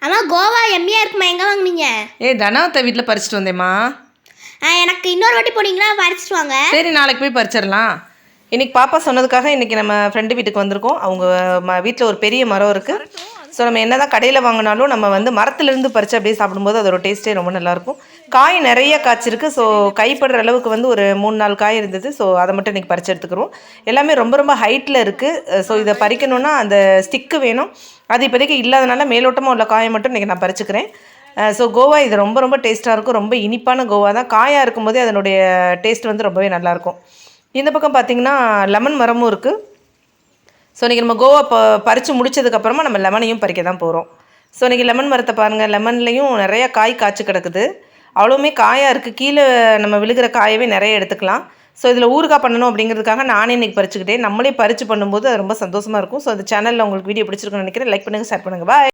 அம்மா கோவா எம்மியாக இருக்குமா, எங்கே வாங்குனீங்க? தனாவத்தை வீட்டில் பறிச்சுட்டு வந்தேம்மா. எனக்கு இன்னொரு வாட்டி போனீங்களா பறிச்சிட்டு வாங்க. சரி, நாளைக்கு போய் பறிச்சிடலாம். இன்றைக்கி பாப்பா சொன்னதுக்காக இன்றைக்கி நம்ம ஃப்ரெண்டு வீட்டுக்கு வந்திருக்கோம். அவங்க வீட்டில் ஒரு பெரிய மரம் இருக்குது. ஸோ நம்ம என்ன தான் கடையில் வாங்கினாலும் நம்ம வந்து மரத்துலேருந்து பறித்து அப்படியே சாப்பிடும்போது அதோட டேஸ்ட்டே ரொம்ப நல்லாயிருக்கும். காய் நிறைய காய்ச்சிருக்கு. ஸோ கைப்படுற அளவுக்கு வந்து ஒரு 3-4 காய் இருந்தது. ஸோ அதை மட்டும் இன்றைக்கி பறித்து எடுத்துக்கிறோம். எல்லாமே ரொம்ப ரொம்ப ஹைட்டில் இருக்குது. ஸோ இதை பறிக்கணுன்னா அந்த ஸ்டிக்கு வேணும். அது இப்போதைக்கு இல்லாதனால மேலோட்டமாக உள்ள காயை மட்டும் இன்றைக்கி நான் பறிச்சுக்கிறேன். ஸோ கோவா இது ரொம்ப ரொம்ப டேஸ்ட்டாக இருக்கும். ரொம்ப இனிப்பான கோவா தான். காயாக இருக்கும்போதே அதனுடைய டேஸ்ட் வந்து ரொம்பவே நல்லாயிருக்கும். இந்த பக்கம் பார்த்திங்கன்னா லெமன் மரமும் இருக்குது. ஸோ இன்றைக்கி நம்ம கோவா பறித்து முடிச்சதுக்கப்புறமா நம்ம லெமனையும் பறிக்க தான் போகிறோம். ஸோ இன்றைக்கி லெமன் மரத்தை பாருங்கள். லெமன்லேயும் நிறையா காய் காய்ச்சி கிடக்குது. அவ்வளோவுமே காயாக இருக்குது. கீழே நம்ம விழுகிற காயவே நிறைய எடுத்துக்கலாம். ஸோ இதில் ஊறுகாய் பண்ணணும் அப்படிங்கிறதுக்காக நானே இன்றைக்கி பறிச்சுக்கிட்டேன். நம்மளே பறித்து பண்ணும்போது அது ரொம்ப சந்தோஷமாக இருக்கும். ஸோ அந்த சேனலில் உங்களுக்கு வீடியோ பிடிச்சிருக்குன்னு நினைக்கிறேன். லைக் பண்ணுங்கள், ஷேர் பண்ணுங்கள். பாய்.